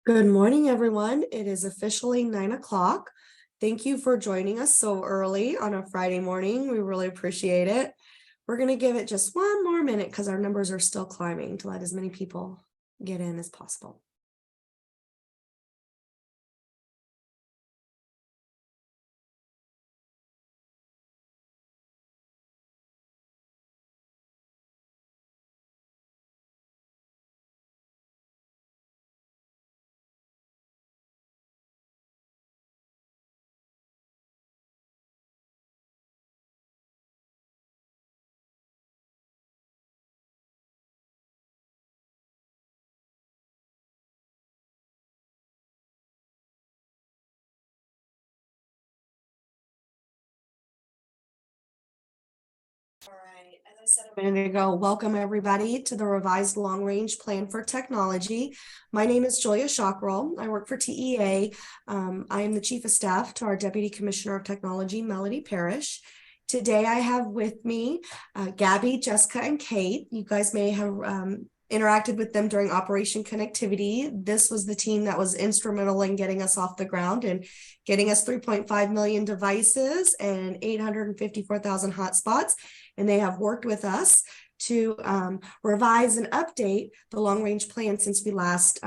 Good morning, everyone. It is officially 9 o'clock. Thank you for joining us so early on a Friday morning. We really appreciate it. We're going to give it just one more minute because our numbers are still climbing to let as many people get in as possible. All right, as I said a minute ago, welcome everybody to the revised long-range plan for technology. My name is Julia Shockrell. I work for TEA. I am the chief of staff to our Deputy Commissioner of Technology, Melody Parrish. Today I have with me Gabby, Jessica, and Kate. You guys may have interacted with them during Operation Connectivity. This was the team that was instrumental in getting us off the ground and getting us 3.5 million devices and 854,000 hotspots. And they have worked with us to revise and update the long-range plan since we last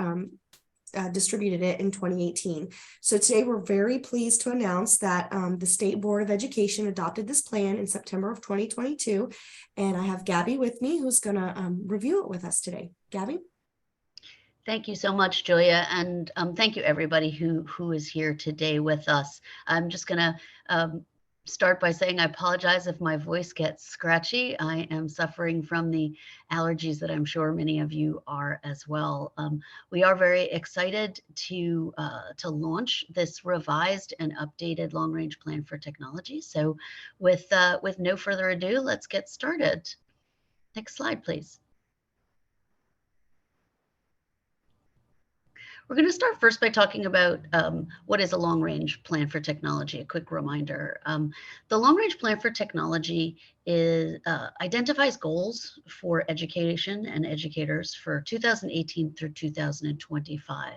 distributed it in 2018. So today we're very pleased to announce that the State Board of Education adopted this plan in September of 2022. And I have Gabby with me who's going to review it with us today. Gabby? Thank you so much, Julia, and thank you everybody who is here today with us. I'm just going to start by saying I apologize if my voice gets scratchy. I am suffering from the allergies that I'm sure many of you are as well. We are very excited to launch this revised and updated long-range plan for technology. So with no further ado, let's get started. Next slide, please. We're going to start first by talking about what is a long-range plan for technology. A quick reminder. The long-range plan for technology identifies goals for education and educators for 2018 through 2025.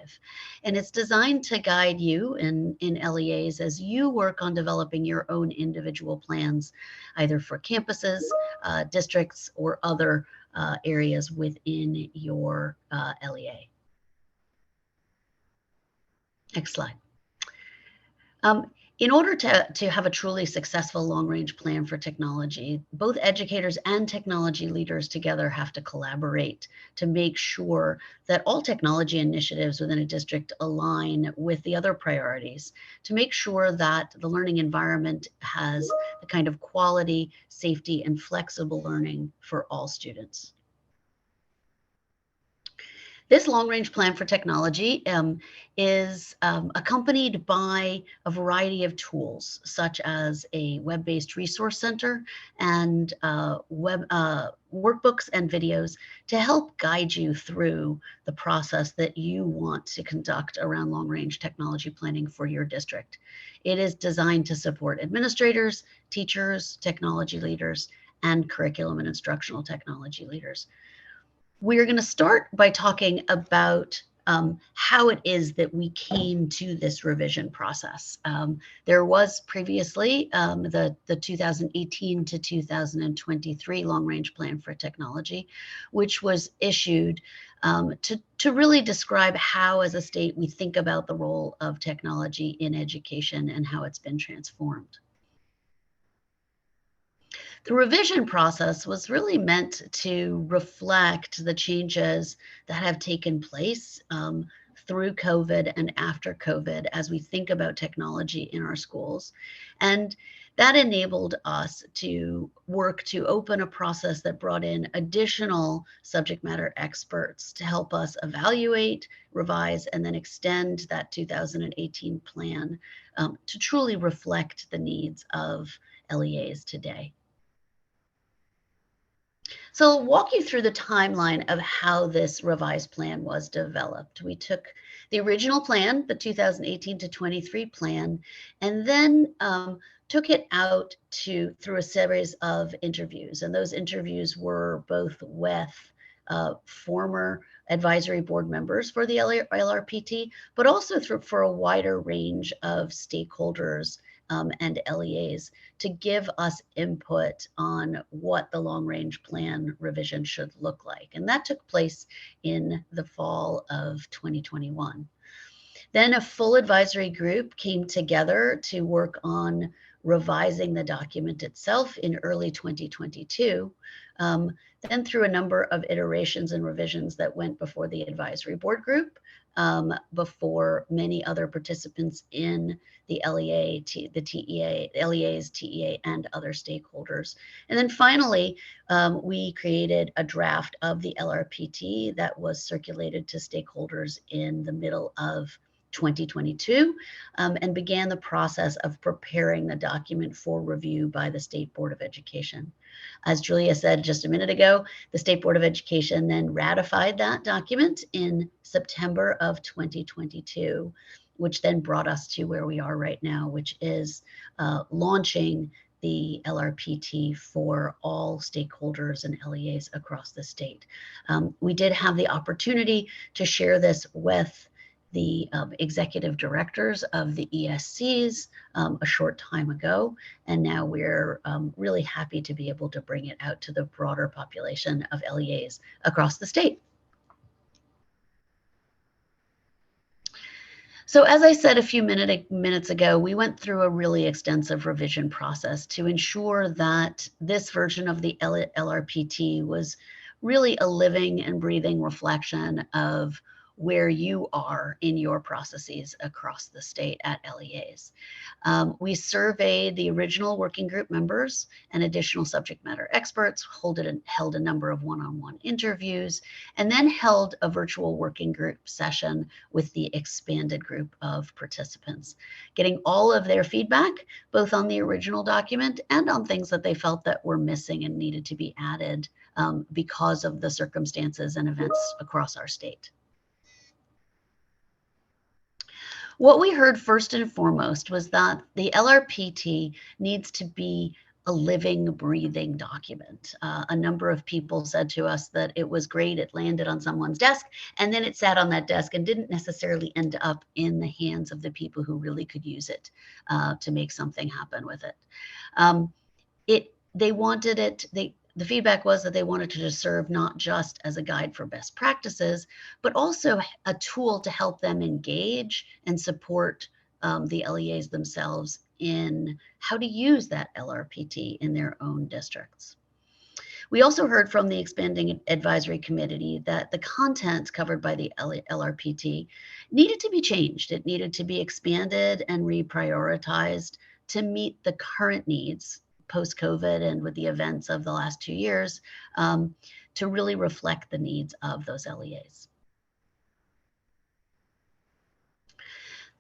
And it's designed to guide you in LEAs as you work on developing your own individual plans, either for campuses, districts, or other areas within your LEA. Next slide. In order to have a truly successful long-range plan for technology, both educators and technology leaders together have to collaborate to make sure that all technology initiatives within a district align with the other priorities, to make sure that the learning environment has the kind of quality, safety, and flexible learning for all students. This long-range plan for technology is accompanied by a variety of tools, such as a web-based resource center and workbooks and videos to help guide you through the process that you want to conduct around long-range technology planning for your district. It is designed to support administrators, teachers, technology leaders, and curriculum and instructional technology leaders. We're going to start by talking about how it is that we came to this revision process. There was previously the 2018 to 2023 long-range plan for technology, which was issued to really describe how, as a state, we think about the role of technology in education and how it's been transformed. The revision process was really meant to reflect the changes that have taken place through COVID and after COVID as we think about technology in our schools. And that enabled us to work to open a process that brought in additional subject matter experts to help us evaluate, revise, and then extend that 2018 plan to truly reflect the needs of LEAs today. So I'll walk you through the timeline of how this revised plan was developed. We took the original plan, the 2018 to 23 plan, and then took it out through a series of interviews. And those interviews were both with former advisory board members for the LRPT, but also for a wider range of stakeholders and LEAs to give us input on what the long range plan revision should look like. And that took place in the fall of 2021. Then a full advisory group came together to work on revising the document itself in early 2022. Then through a number of iterations and revisions that went before the advisory board group, before many other participants in the LEA, the TEA, LEAs, TEA, and other stakeholders. And then finally, we created a draft of the LRPT that was circulated to stakeholders in the middle of 2022, and began the process of preparing the document for review by the State Board of Education. As Julia said just a minute ago, the State Board of Education then ratified that document in September of 2022, which then brought us to where we are right now, which is launching the LRPT for all stakeholders and LEAs across the state. We did have the opportunity to share this with the executive directors of the ESCs a short time ago, and now we're really happy to be able to bring it out to the broader population of LEAs across the state. So as I said a few minutes ago, we went through a really extensive revision process to ensure that this version of the LRPT was really a living and breathing reflection of where you are in your processes across the state at LEAs. We surveyed the original working group members and additional subject matter experts, held a number of one-on-one interviews, and then held a virtual working group session with the expanded group of participants, getting all of their feedback, both on the original document and on things that they felt that were missing and needed to be added because of the circumstances and events across our state. What we heard first and foremost was that the LRPT needs to be a living, breathing document. A number of people said to us that it was great, it landed on someone's desk, and then it sat on that desk and didn't necessarily end up in the hands of the people who really could use it to make something happen with it. They wanted it, the feedback was that they wanted to serve not just as a guide for best practices, but also a tool to help them engage and support the LEAs themselves in how to use that LRPT in their own districts. We also heard from the Expanding Advisory Committee that the content covered by the LRPT needed to be changed. It needed to be expanded and reprioritized to meet the current needs post-COVID and with the events of the last 2 years, to really reflect the needs of those LEAs.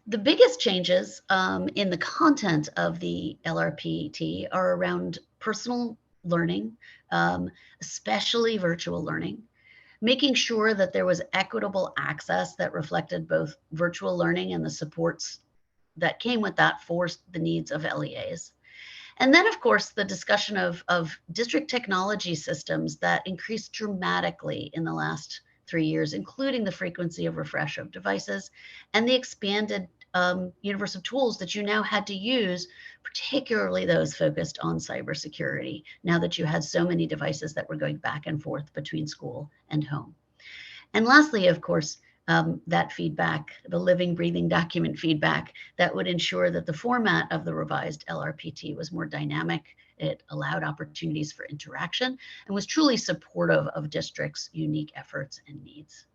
The biggest changes in the content of the LRPT are around personal learning, especially virtual learning, making sure that there was equitable access that reflected both virtual learning and the supports that came with that for the needs of LEAs. And then, of course, the discussion of district technology systems that increased dramatically in the last 3 years, including the frequency of refresh of devices and the expanded universe of tools that you now had to use, particularly those focused on cybersecurity, now that you had so many devices that were going back and forth between school and home. And lastly, of course, that feedback, the living, breathing document feedback that would ensure that the format of the revised LRPT was more dynamic. It allowed opportunities for interaction and was truly supportive of districts' unique efforts and needs.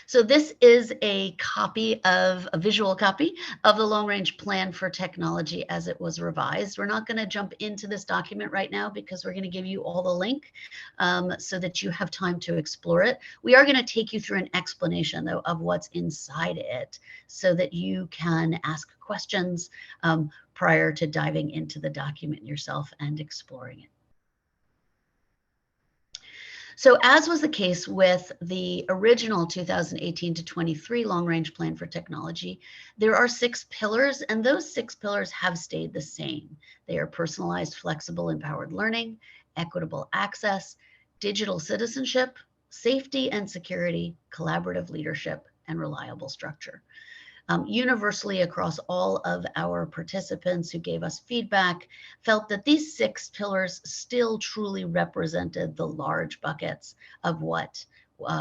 So this is a visual copy of the Long Range Plan for Technology as it was revised. We're not going to jump into this document right now because we're going to give you all the link so that you have time to explore it. We are going to take you through an explanation, though, of what's inside it so that you can ask questions prior to diving into the document yourself and exploring it. So as was the case with the original 2018 to 23 Long Range Plan for Technology, there are 6 pillars, and those 6 pillars have stayed the same. They are personalized, flexible, empowered learning, equitable access, digital citizenship, safety and security, collaborative leadership, and reliable structure. Universally across all of our participants who gave us feedback felt that these 6 pillars still truly represented the large buckets of what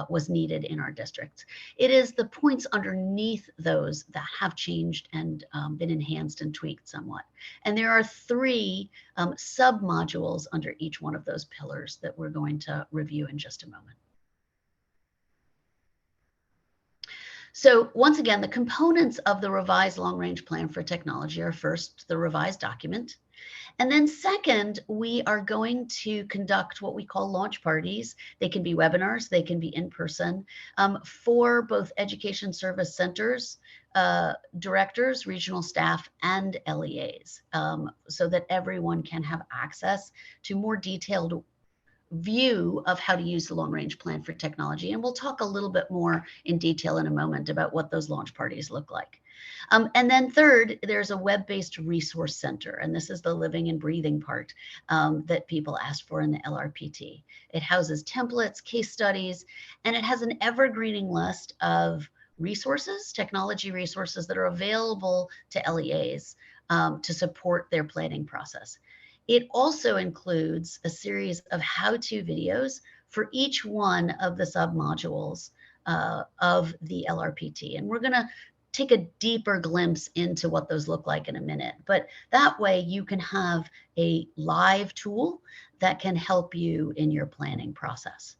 was needed in our districts. It is the points underneath those that have changed and been enhanced and tweaked somewhat. And there are 3 sub-modules under each one of those pillars that we're going to review in just a moment. So once again, the components of the revised long-range plan for technology are first, the revised document. And then second, we are going to conduct what we call launch parties. They can be webinars, they can be in person, for both education service centers, directors, regional staff, and LEAs, so that everyone can have access to more detailed view of how to use the long range plan for technology. And we'll talk a little bit more in detail in a moment about what those launch parties look like. And then third, there's a web-based resource center, and this is the living and breathing part that people asked for in the LRPT. It houses templates, case studies, and it has an evergreening list of resources, technology resources that are available to LEAs to support their planning process. It also includes a series of how-to videos for each one of the sub-modules of the LRPT. And we're going to take a deeper glimpse into what those look like in a minute. But that way you can have a live tool that can help you in your planning process.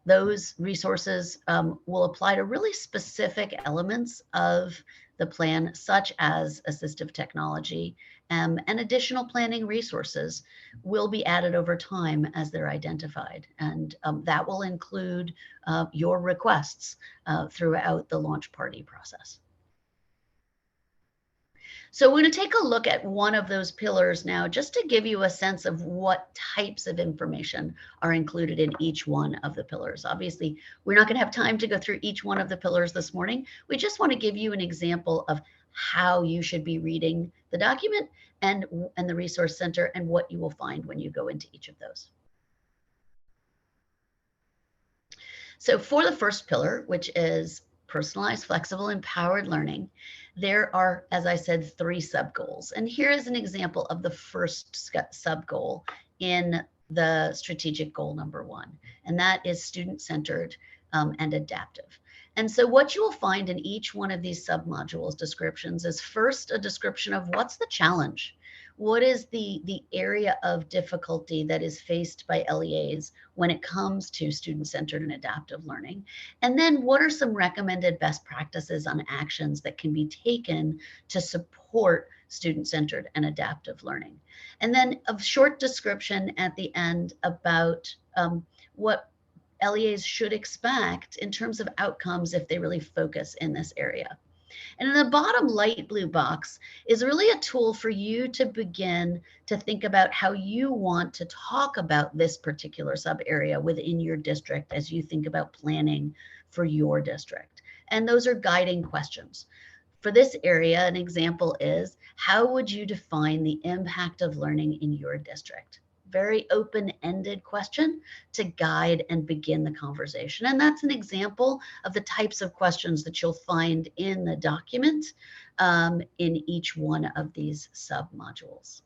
Those resources will apply to really specific elements of the plan, such as assistive technology, and additional planning resources will be added over time as they're identified. And that will include your requests throughout the launch party process. So we're going to take a look at one of those pillars now, just to give you a sense of what types of information are included in each one of the pillars. Obviously, we're not going to have time to go through each one of the pillars this morning. We just want to give you an example of how you should be reading the document and the resource center and what you will find when you go into each of those. So for the first pillar, which is personalized, flexible, empowered learning, there are, as I said, 3 sub-goals. And here is an example of the first sub-goal in the strategic goal number 1, and that is student-centered and adaptive. And so what you will find in each one of these sub-modules descriptions is first a description of what's the challenge. What is the area of difficulty that is faced by LEAs when it comes to student-centered and adaptive learning? And then what are some recommended best practices on actions that can be taken to support student-centered and adaptive learning? And then a short description at the end about what LEAs should expect in terms of outcomes if they really focus in this area. And in the bottom light blue box is really a tool for you to begin to think about how you want to talk about this particular sub area within your district as you think about planning for your district. And those are guiding questions. For this area, an example is, how would you define the impact of learning in your district? Very open-ended question to guide and begin the conversation. And that's an example of the types of questions that you'll find in the document in each one of these sub-modules.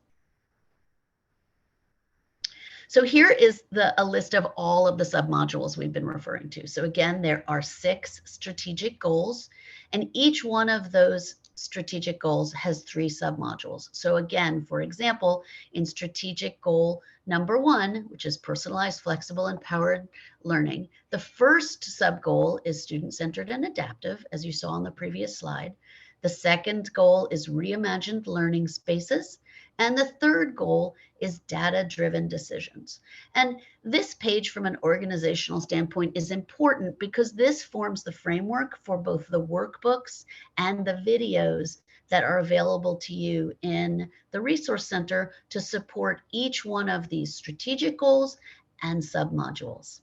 So here is a list of all of the sub-modules we've been referring to. So again, there are 6 strategic goals, and each one of those strategic goals has 3 sub-modules. So again, for example, in strategic goal number 1, which is personalized, flexible, empowered learning, the first sub-goal is student-centered and adaptive, as you saw on the previous slide. The second goal is reimagined learning spaces. And the third goal is data-driven decisions. And this page from an organizational standpoint is important because this forms the framework for both the workbooks and the videos that are available to you in the Resource Center to support each one of these strategic goals and sub-modules.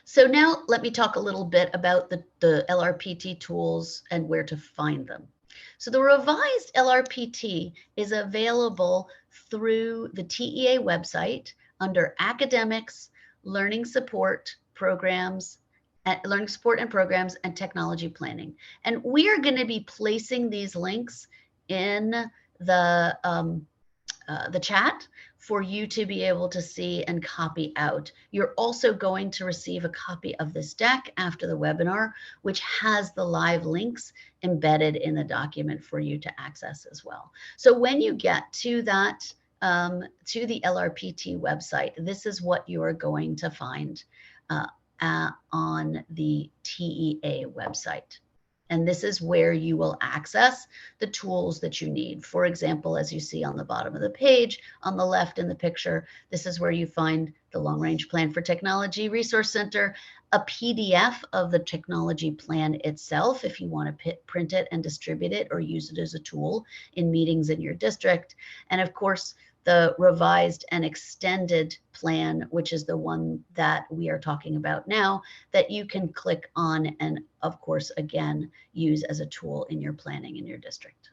So now let me talk a little bit about the LRPT tools and where to find them. So the revised LRPT is available through the TEA website under Academics, Learning Support Programs, Learning Support and Programs, and Technology Planning. And we are going to be placing these links in the chat for you to be able to see and copy out. You're also going to receive a copy of this deck after the webinar, which has the live links embedded in the document for you to access as well. So when you get to that, to the LRPT website, this is what you are going to find on the TEA website. And this is where you will access the tools that you need. For example, as you see on the bottom of the page, on the left in the picture, this is where you find the Long Range Plan for Technology Resource Center, a PDF of the technology plan itself, if you want to print it and distribute it or use it as a tool in meetings in your district. And of course, the revised and extended plan, which is the one that we are talking about now, that you can click on and, of course, again, use as a tool in your planning in your district.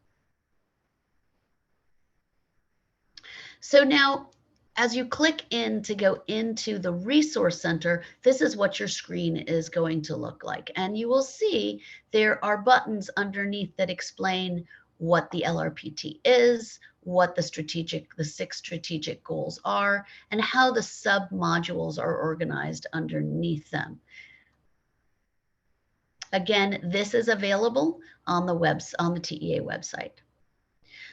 So now, as you click in to go into the Resource Center, this is what your screen is going to look like. And you will see there are buttons underneath that explain what the LRPT is, what the 6 strategic goals are, and how the sub-modules are organized underneath them. Again, this is available on the TEA website.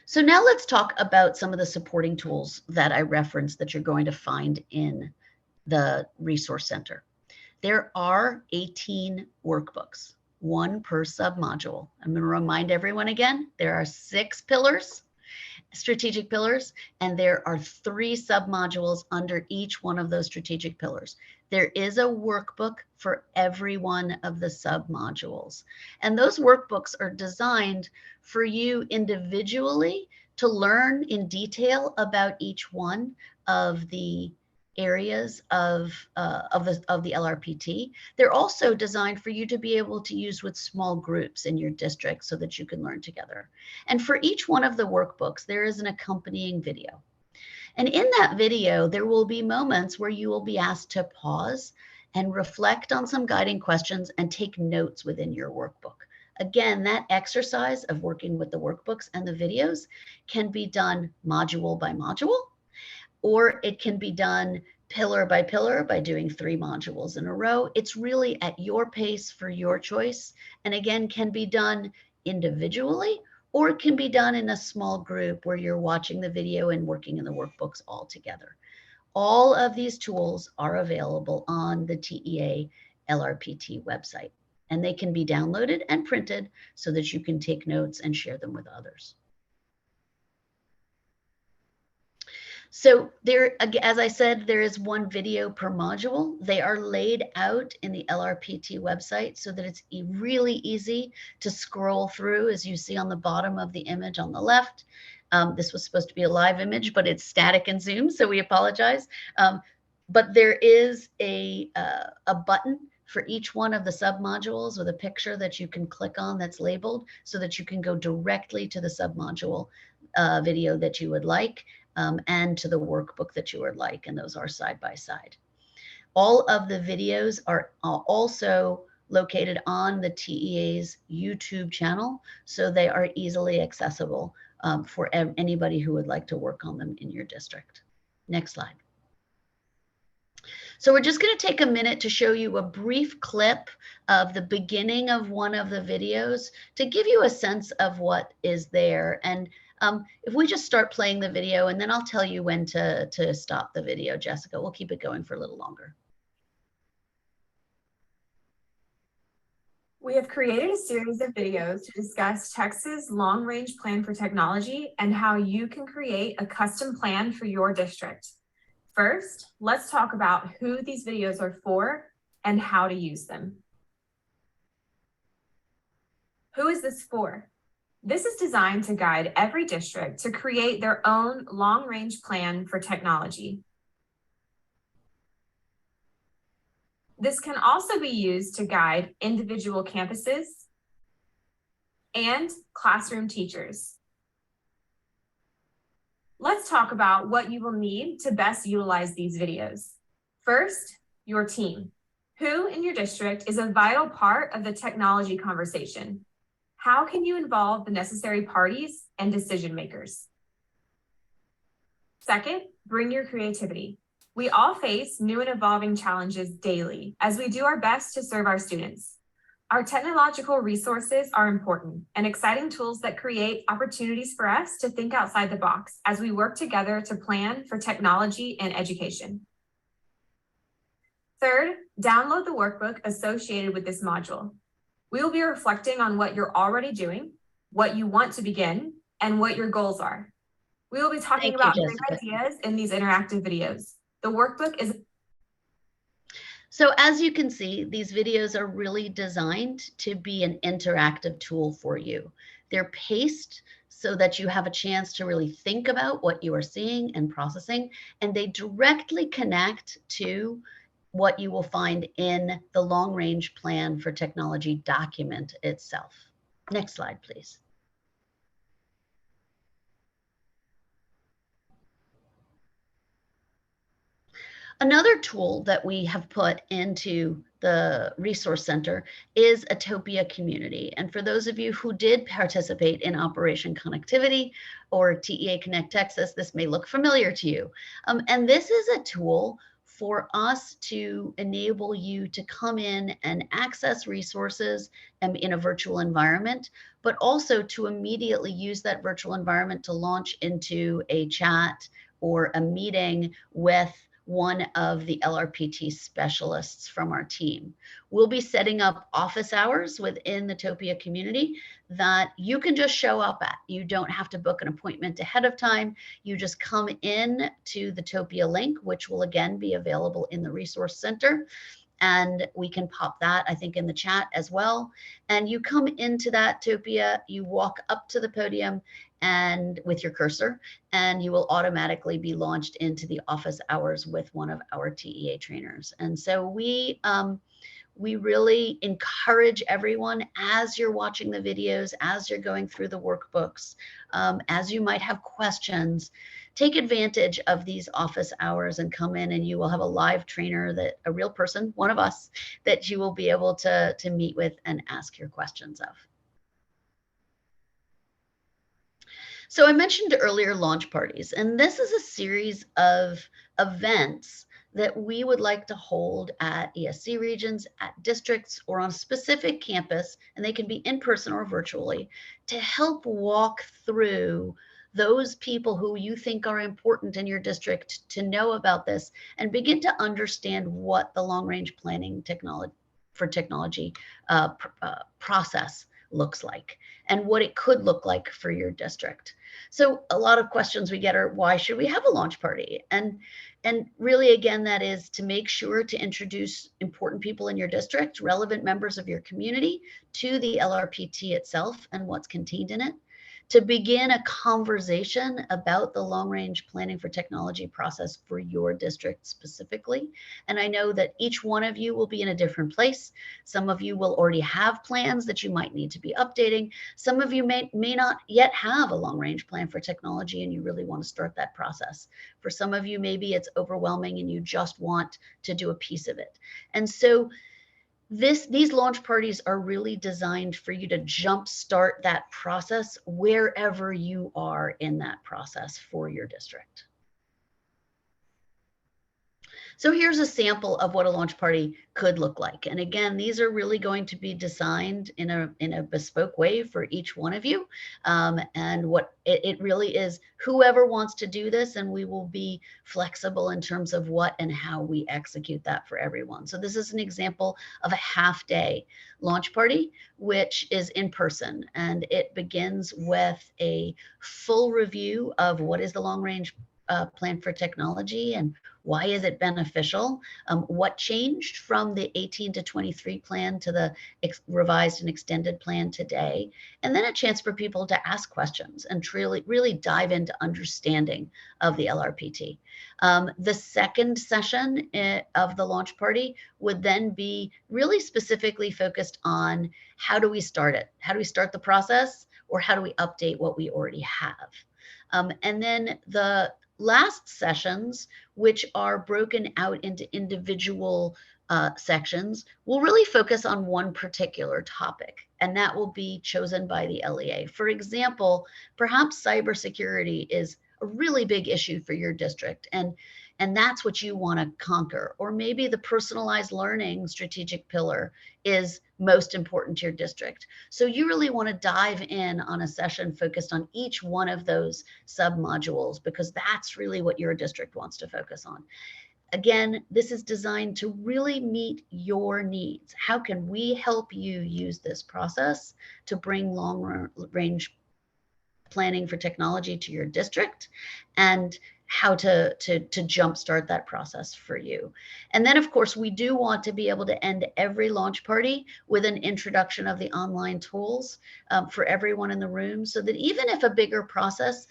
So now let's talk about some of the supporting tools that I referenced that you're going to find in the Resource Center. There are 18 workbooks, 1 per sub-module. I'm going to remind everyone again, there are 6 pillars, strategic pillars, and there are 3 sub-modules under each one of those strategic pillars. There is a workbook for every one of the sub-modules. And those workbooks are designed for you individually to learn in detail about each one of the areas of the LRPT. They're also designed for you to be able to use with small groups in your district so that you can learn together. And for each one of the workbooks, there is an accompanying video. And in that video, there will be moments where you will be asked to pause and reflect on some guiding questions and take notes within your workbook. Again, that exercise of working with the workbooks and the videos can be done module by module, or it can be done pillar by pillar by doing 3 modules in a row. It's really at your pace for your choice. And again, can be done individually, or it can be done in a small group where you're watching the video and working in the workbooks all together. All of these tools are available on the TEA LRPT website, and they can be downloaded and printed so that you can take notes and share them with others. So there, as I said, there is 1 video per module. They are laid out in the LRPT website so that it's really easy to scroll through, as you see on the bottom of the image on the left. This was supposed to be a live image, but it's static in Zoom, so we apologize. But there is a button for each one of the sub-modules with a picture that you can click on that's labeled so that you can go directly to the sub-module video that you would like. And to the workbook that you would like, and those are side by side. All of the videos are also located on the TEA's YouTube channel, so they are easily accessible for anybody who would like to work on them in your district. Next slide. So we're just going to take a minute to show you a brief clip of the beginning of one of the videos to give you a sense of what is there. And if we just start playing the video, and then I'll tell you when to stop the video, Jessica. We'll keep it going for a little longer. We have created a series of videos to discuss Texas Long Range Plan for Technology and how you can create a custom plan for your district. First, let's talk about who these videos are for and how to use them. Who is this for? This is designed to guide every district to create their own long-range plan for technology. This can also be used to guide individual campuses, and classroom teachers. Let's talk about what you will need to best utilize these videos. First, your team. Who in your district is a vital part of the technology conversation? How can you involve the necessary parties and decision makers? Second, bring your creativity. We all face new and evolving challenges daily as we do our best to serve our students. Our technological resources are important and exciting tools that create opportunities for us to think outside the box as we work together to plan for technology and education. Third, download the workbook associated with this module. We will be reflecting on what you're already doing, what you want to begin, and what your goals are. We will be talking about great ideas in these interactive videos. The workbook is. So as you can see, these videos are really designed to be an interactive tool for you. They're paced so that you have a chance to really think about what you are seeing and processing, and they directly connect to what you will find in the long range plan for technology document itself. Next slide, please. Another tool that we have put into the Resource Center is Atopia Community. And for those of you who did participate in Operation Connectivity or TEA Connect Texas, this may look familiar to you. And this is a tool for us to enable you to come in and access resources in a virtual environment, but also to immediately use that virtual environment to launch into a chat or a meeting with one of the LRPT specialists from our team. We'll be setting up office hours within the Topia community that you can just show up at. You don't have to book an appointment ahead of time. You just come in to the Topia link, which will again be available in the Resource Center. And we can pop that, I think, in the chat as well. And you come into that Topia, you walk up to the podium and with your cursor, and you will automatically be launched into the office hours with one of our TEA trainers. And so we really encourage everyone, as you're watching the videos, as you're going through the workbooks, as you might have questions, take advantage of these office hours and come in, and you will have a live trainer, that a real person, one of us, that you will be able to meet with and ask your questions of. So I mentioned earlier launch parties, and this is a series of events that we would like to hold at ESC regions, at districts, or on a specific campus, and they can be in person or virtually, to help walk through those people who you think are important in your district to know about this and begin to understand what the long-range planning technology process looks like and what it could look like for your district. So a lot of questions we get are, why should we have a launch party? And really, again, that is to make sure to introduce important people in your district, relevant members of your community, to the LRPT itself and what's contained in it, to begin a conversation about the long-range planning for technology process for your district specifically. And I know that each one of you will be in a different place. Some of you will already have plans that you might need to be updating. Some of you may not yet have a long-range plan for technology and you really want to start that process. For some of you, maybe it's overwhelming and you just want to do a piece of it. And so these launch parties are really designed for you to jumpstart that process wherever you are in that process for your district. So here's a sample of what a launch party could look like. And again, these are really going to be designed in a bespoke way for each one of you. And what it really is, whoever wants to do this, and we will be flexible in terms of what and how we execute that for everyone. So this is an example of a half-day launch party, which is in person. And it begins with a full review of what is the long-range plan for technology and Why is it beneficial? What changed from the 18 to 23 plan to the revised and extended plan today? And then a chance for people to ask questions and really dive into understanding of the LRPT. The second session of the launch party would then be really specifically focused on how do we start it? How do we start the process? Or how do we update what we already have? And then the last sessions, which are broken out into individual sections, will really focus on one particular topic, and that will be chosen by the LEA. For example, perhaps cybersecurity is a really big issue for your district, and that's what you want to conquer. Or maybe the personalized learning strategic pillar is most important to your district. So you really want to dive in on a session focused on each one of those sub-modules, because that's really what your district wants to focus on. Again, this is designed to really meet your needs. How can we help you use this process to bring long-range planning for technology to your district, and how to jumpstart that process for you. And then, of course, we do want to be able to end every launch party with an introduction of the online tools for everyone in the room, so that even if a bigger process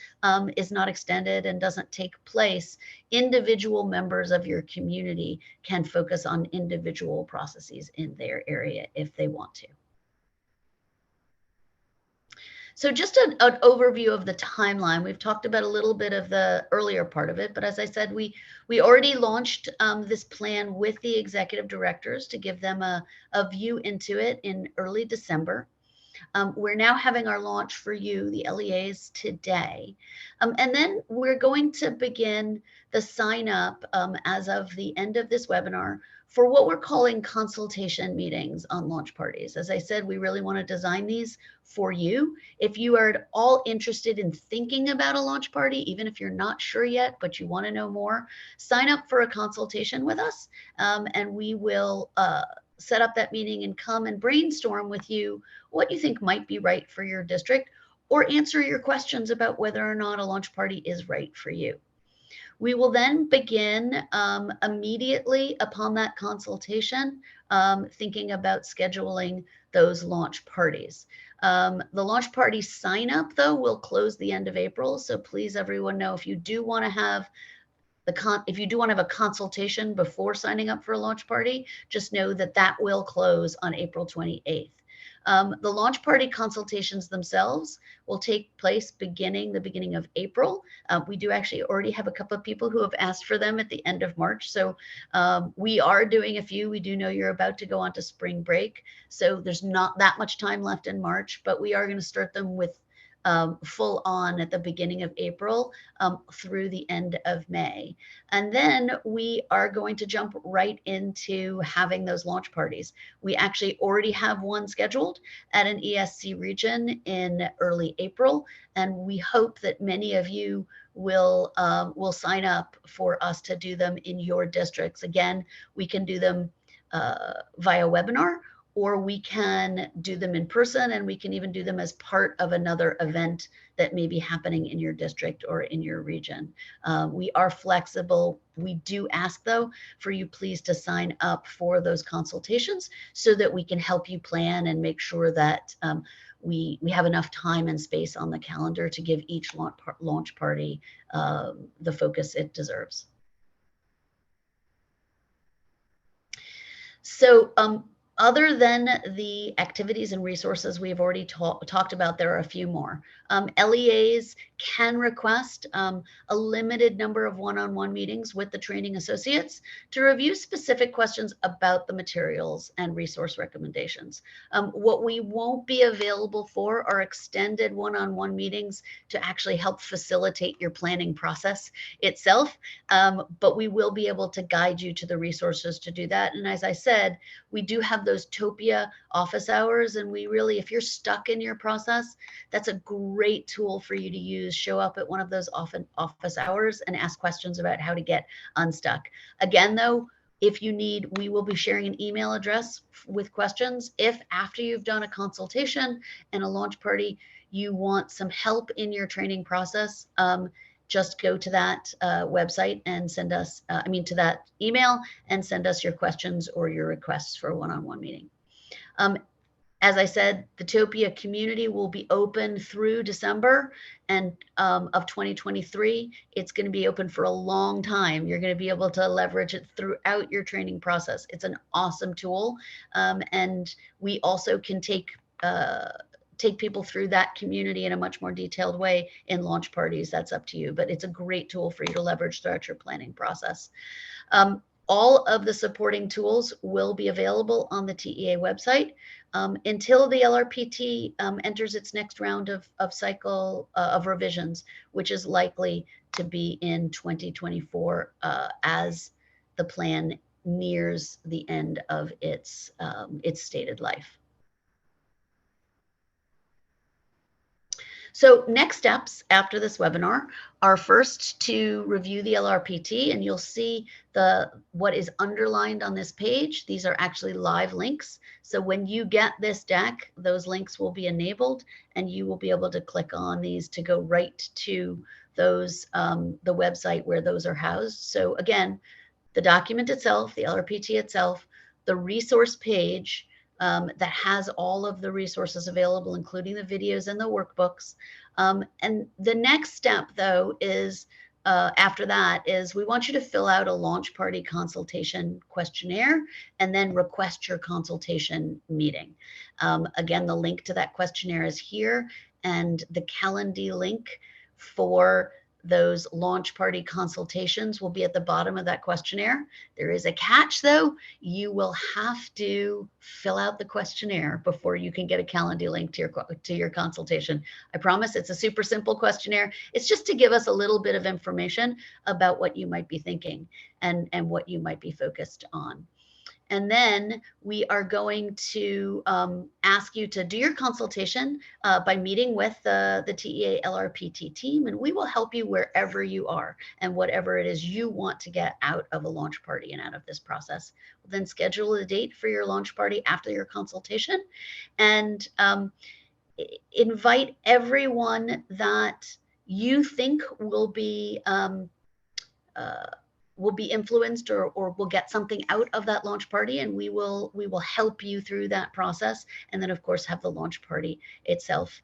is not extended and doesn't take place, individual members of your community can focus on individual processes in their area if they want to. So just an overview of the timeline. We've talked about a little bit of the earlier part of it, but as I said, we already launched this plan with the executive directors to give them a view into it in early December. We're now having our launch for you, the LEAs, today. And then we're going to begin the sign up as of the end of this webinar for what we're calling consultation meetings on launch parties. As I said, we really want to design these for you. If you are at all interested in thinking about a launch party, even if you're not sure yet, but you want to know more, sign up for a consultation with us, and we will set up that meeting and come and brainstorm with you what you think might be right for your district, or answer your questions about whether or not a launch party is right for you. We will then begin immediately upon that consultation, thinking about scheduling those launch parties. The launch party sign up, though, will close the end of April. So please, everyone, know if you do want to have a consultation before signing up for a launch party, just know that that will close on April 28th. The launch party consultations themselves will take place the beginning of April. We do actually already have a couple of people who have asked for them at the end of March. So we are doing a few. We do know you're about to go on to spring break, so there's not that much time left in March, but we are going to start them with full on at the beginning of April through the end of May. And then we are going to jump right into having those launch parties. We actually already have one scheduled at an ESC region in early April, and we hope that many of you will sign up for us to do them in your districts. Again, we can do them via webinar, or we can do them in person, and we can even do them as part of another event that may be happening in your district or in your region. We are flexible. We do ask, though, for you please to sign up for those consultations so that we can help you plan and make sure that we have enough time and space on the calendar to give each launch party the focus it deserves. So other than the activities and resources we've already talked about, there are a few more. LEAs can request a limited number of one-on-one meetings with the training associates to review specific questions about the materials and resource recommendations. What we won't be available for are extended one-on-one meetings to actually help facilitate your planning process itself, but we will be able to guide you to the resources to do that. And as I said, we do have those Topia office hours, and we really, if you're stuck in your process, that's a great tool for you to use. Show up at one of those office hours and ask questions about how to get unstuck. Again, though, if you need, we will be sharing an email address with questions. If after you've done a consultation and a launch party, you want some help in your training process, just go to that website and send us, to that email and send us your questions or your requests for a one-on-one meeting. As I said, the Topia community will be open through December and of 2023. It's going to be open for a long time. You're going to be able to leverage it throughout your training process. It's an awesome tool, and we also can take people through that community in a much more detailed way in launch parties. That's up to you, but it's a great tool for you to leverage throughout your planning process. All of the supporting tools will be available on the TEA website until the LRPT enters its next round of cycle of revisions, which is likely to be in 2024 as the plan nears the end of its stated life. So next steps after this webinar are first to review the LRPT, and you'll see what is underlined on this page. These are actually live links. So when you get this deck, those links will be enabled and you will be able to click on these to go right to those, the website where those are housed. So again, the document itself, the LRPT itself, the resource page, that has all of the resources available, including the videos and the workbooks. And the next step, though, is after that is we want you to fill out a launch party consultation questionnaire and then request your consultation meeting. Again, the link to that questionnaire is here, and the Calendly link for those launch party consultations will be at the bottom of that questionnaire. There is a catch, though. You will have to fill out the questionnaire before you can get a Calendly link to your consultation. I promise it's a super simple questionnaire. It's just to give us a little bit of information about what you might be thinking and what you might be focused on. And then we are going to ask you to do your consultation by meeting with the TEA LRPT team, and we will help you wherever you are and whatever it is you want to get out of a launch party and out of this process. We'll then schedule a date for your launch party after your consultation, and invite everyone that you think will be influenced or will get something out of that launch party, and we will help you through that process. And then of course have the launch party itself.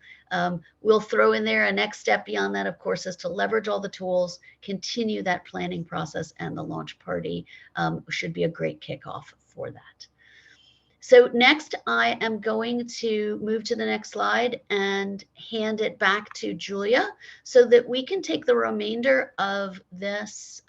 We'll throw in there a next step beyond that, of course, is to leverage all the tools, continue that planning process, and the launch party should be a great kickoff for that. So next, I am going to move to the next slide and hand it back to Julia so that we can take the remainder of this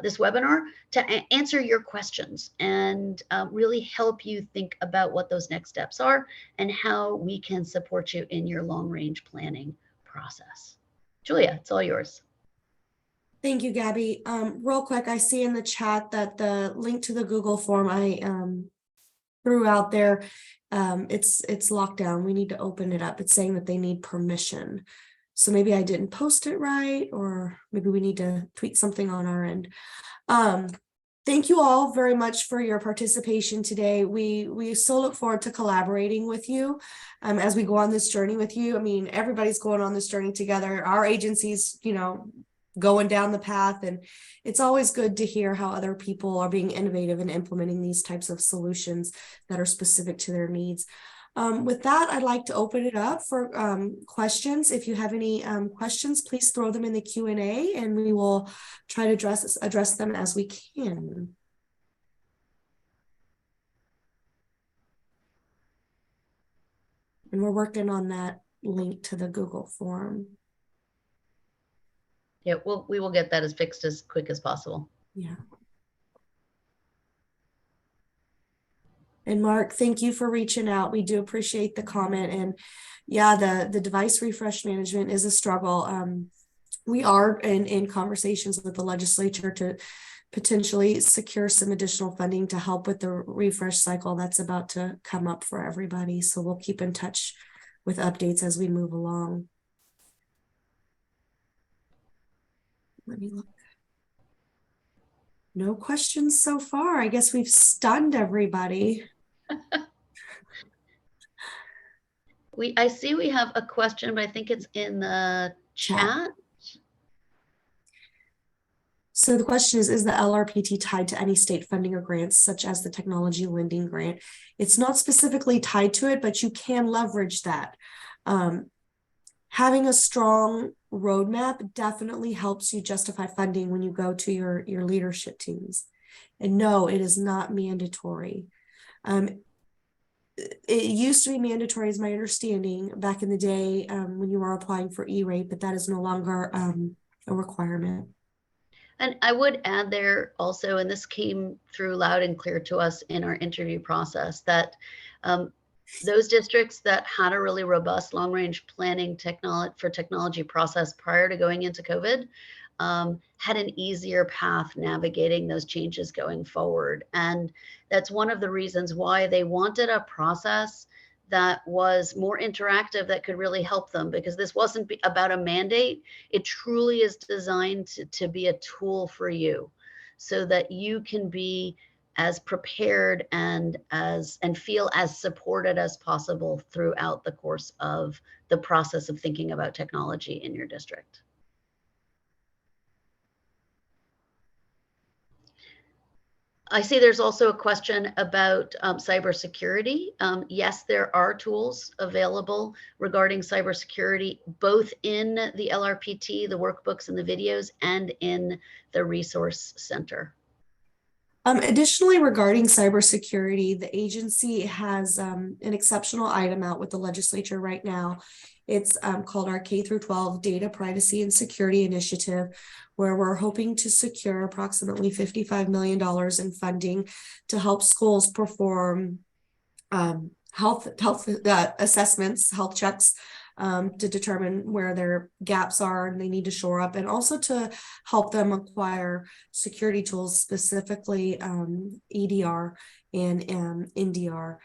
this webinar to answer your questions and really help you think about what those next steps are and how we can support you in your long-range planning process. Julia, it's all yours. Thank you, Gabby. Real quick, I see in the chat that the link to the Google form I threw out there, it's locked down. We need to open it up. It's saying that they need permission. So maybe I didn't post it right, or maybe we need to tweak something on our end. Thank you all very much for your participation today. We so look forward to collaborating with you as we go on this journey with you. I mean, everybody's going on this journey together. Our agency's, going down the path, and it's always good to hear how other people are being innovative and implementing these types of solutions that are specific to their needs. With that, I'd like to open it up for questions. If you have any questions, please throw them in the Q&A and we will try to address them as we can. And we're working on that link to the Google form. Yeah, we will get that as fixed as quick as possible. Yeah. And Mark, thank you for reaching out. We do appreciate the comment. And yeah, the device refresh management is a struggle. We are in conversations with the legislature to potentially secure some additional funding to help with the refresh cycle that's about to come up for everybody. So we'll keep in touch with updates as we move along. Let me look. No questions so far. I guess we've stunned everybody. I see we have a question, but I think it's in the chat. So the question is the LRPT tied to any state funding or grants, such as the technology lending grant? It's not specifically tied to it, but you can leverage that. Having a strong roadmap definitely helps you justify funding when you go to your leadership teams. And no, it is not mandatory. It used to be mandatory, is my understanding, back in the day when you were applying for E-rate, but that is no longer a requirement. And I would add there also, and this came through loud and clear to us in our interview process, that those districts that had a really robust long-range planning technology process prior to going into COVID had an easier path navigating those changes going forward. And that's one of the reasons why they wanted a process that was more interactive, that could really help them, because this wasn't about a mandate. It truly is designed to be a tool for you so that you can be as prepared and feel as supported as possible throughout the course of the process of thinking about technology in your district. I see there's also a question about cybersecurity. Yes, there are tools available regarding cybersecurity, both in the LRPT, the workbooks and the videos, and in the resource center. Additionally, regarding cybersecurity, the agency has an exceptional item out with the legislature right now. It's called our K through 12 Data Privacy and Security Initiative, where we're hoping to secure approximately $55 million in funding to help schools perform health assessments, health checks, to determine where their gaps are and they need to shore up, and also to help them acquire security tools, specifically EDR and NDR,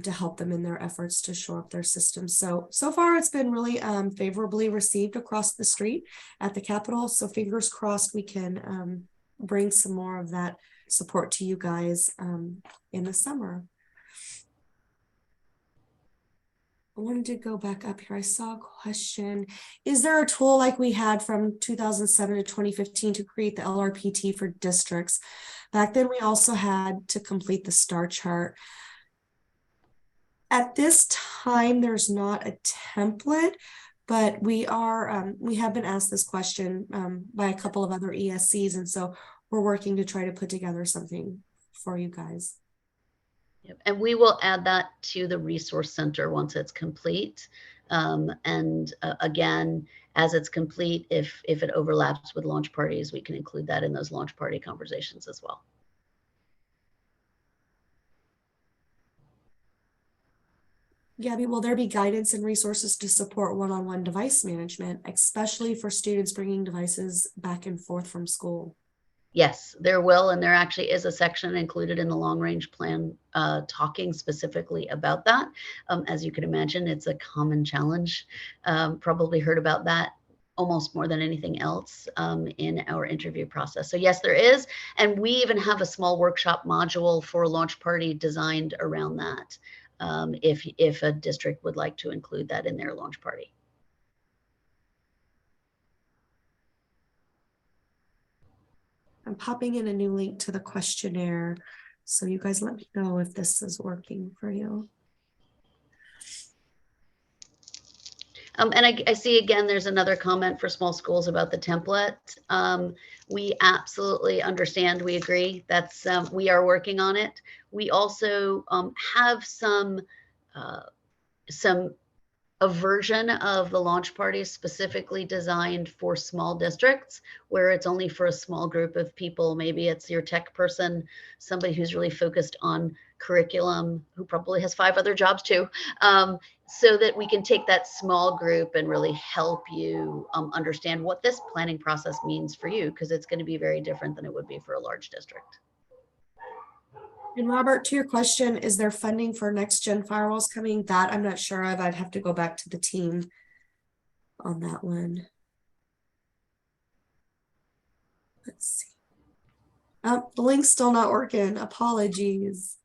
to help them in their efforts to shore up their systems. So far it's been really favorably received across the street at the Capitol. So fingers crossed we can bring some more of that support to you guys in the summer. I wanted to go back up here. I saw a question. Is there a tool like we had from 2007 to 2015 to create the LRPT for districts? Back then, we also had to complete the STAR chart. At this time, there's not a template, but we have been asked this question by a couple of other ESCs, and so we're working to try to put together something for you guys. And we will add that to the resource center once it's complete. Again, as it's complete, if it overlaps with launch parties, we can include that in those launch party conversations as well. Gabby, will there be guidance and resources to support one-on-one device management, especially for students bringing devices back and forth from school? Yes, there will, and there actually is a section included in the long range plan talking specifically about that. As you can imagine, it's a common challenge. Probably heard about that almost more than anything else in our interview process. So yes, there is, and we even have a small workshop module for a launch party designed around that, if a district would like to include that in their launch party. I'm popping in a new link to the questionnaire, so you guys let me know if this is working for you. And I see again, there's another comment for small schools about the template. We absolutely understand. We agree. That's we are working on it. We also have a version of the launch party specifically designed for small districts, where it's only for a small group of people. Maybe it's your tech person, somebody who's really focused on curriculum, who probably has 5 other jobs too, so that we can take that small group and really help you understand what this planning process means for you, because it's going to be very different than it would be for a large district. And Robert, to your question, is there funding for next gen firewalls coming? That I'm not sure of. I'd have to go back to the team on that one. Let's see. Oh, the link's still not working. Apologies.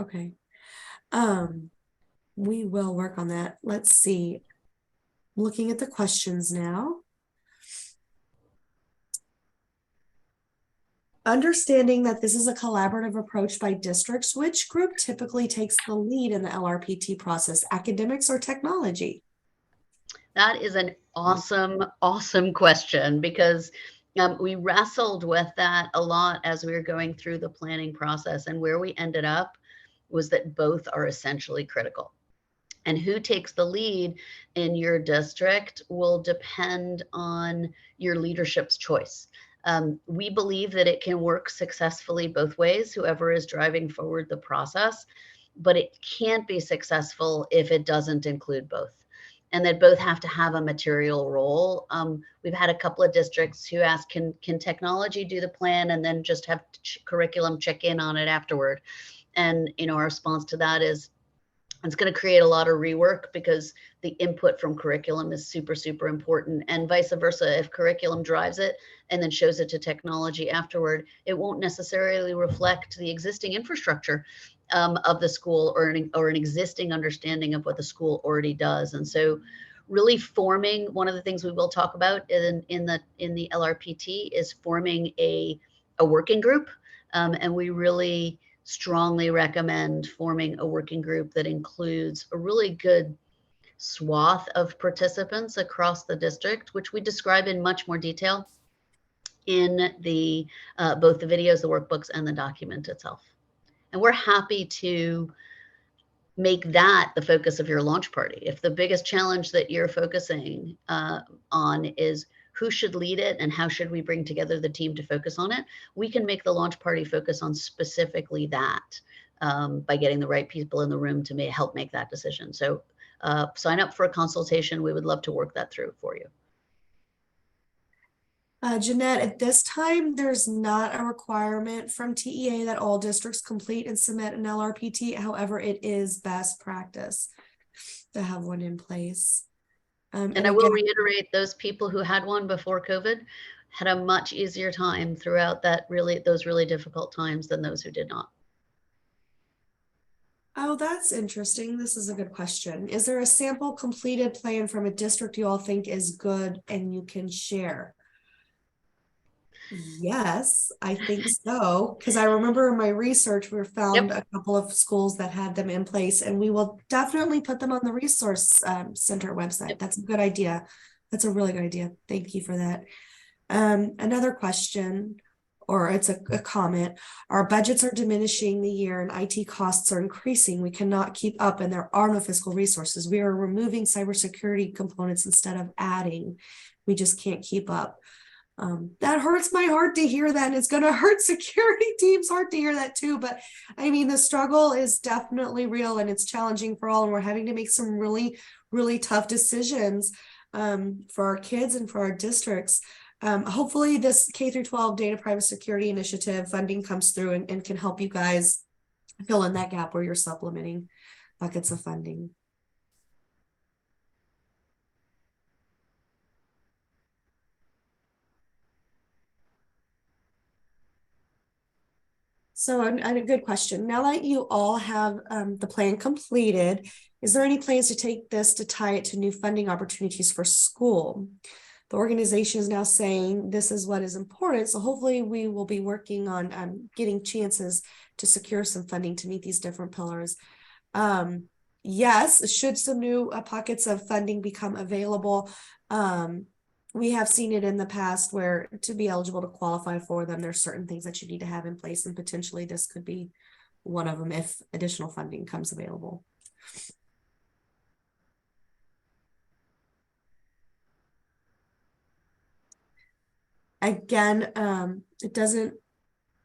Okay. We will work on that. Let's see. Looking at the questions now. Understanding that this is a collaborative approach by districts, which group typically takes the lead in the LRPT process, academics or technology? That is an awesome, awesome question, because we wrestled with that a lot as we were going through the planning process, and where we ended up was that both are essentially critical. And who takes the lead in your district will depend on your leadership's choice. We believe that it can work successfully both ways, whoever is driving forward the process, but it can't be successful if it doesn't include both, and that both have to have a material role. We've had a couple of districts who ask, can technology do the plan and then just have curriculum check in on it afterward? And our response to that is, it's going to create a lot of rework, because the input from curriculum is super, super important, and vice versa. If curriculum drives it and then shows it to technology afterward, it won't necessarily reflect the existing infrastructure of the school, or an existing understanding of what the school already does. And so really forming, one of the things we will talk about in the LRPT is forming a working group. And we really strongly recommend forming a working group that includes a really good swath of participants across the district, which we describe in much more detail in the both the videos, the workbooks, and the document itself. And we're happy to make that the focus of your launch party. If the biggest challenge that you're focusing on is who should lead it and how should we bring together the team to focus on it, we can make the launch party focus on specifically that, by getting the right people in the room to help make that decision. So sign up for a consultation. We would love to work that through for you. Jeanette, at this time, there's not a requirement from TEA that all districts complete and submit an LRPT. However, it is best practice to have one in place. And I will reiterate, those people who had one before COVID had a much easier time throughout those really difficult times than those who did not. Oh, that's interesting. This is a good question. Is there a sample completed plan from a district you all think is good and you can share? Yes, I think so. Because I remember in my research, we found a couple of schools that had them in place, and we will definitely put them on the resource center website. That's a good idea. That's a really good idea. Thank you for that. Another question, or it's a comment. Our budgets are diminishing the year and IT costs are increasing. We cannot keep up and there are no fiscal resources. We are removing cybersecurity components instead of adding. We just can't keep up. That hurts my heart to hear that, and it's going to hurt security teams' heart to hear that too. But I mean, the struggle is definitely real and it's challenging for all, and we're having to make some really, really tough decisions for our kids and for our districts. Hopefully this K-12 data privacy security initiative funding comes through and can help you guys fill in that gap where you're supplementing buckets of funding. So a good question. Now that you all have the plan completed, is there any plans to take this to tie it to new funding opportunities for school? The organization is now saying this is what is important. So hopefully we will be working on getting chances to secure some funding to meet these different pillars. Yes, should some new pockets of funding become available, we have seen it in the past where to be eligible to qualify for them, there's certain things that you need to have in place, and potentially this could be one of them if additional funding comes available. Again, I'm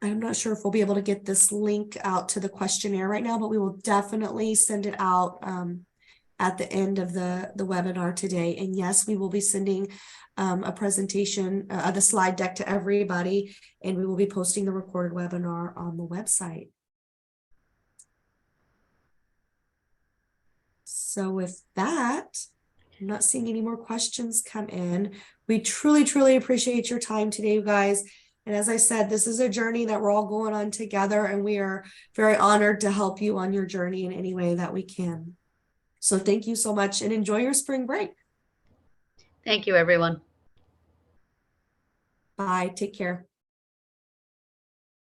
not sure if we'll be able to get this link out to the questionnaire right now, but we will definitely send it out at the end of the webinar today. And yes, we will be sending a presentation, the slide deck to everybody, and we will be posting the recorded webinar on the website. So with that, I'm not seeing any more questions come in. We truly, truly appreciate your time today, you guys. And as I said, this is a journey that we're all going on together, and we are very honored to help you on your journey in any way that we can. So thank you so much and enjoy your spring break. Thank you, everyone. Bye. Take care.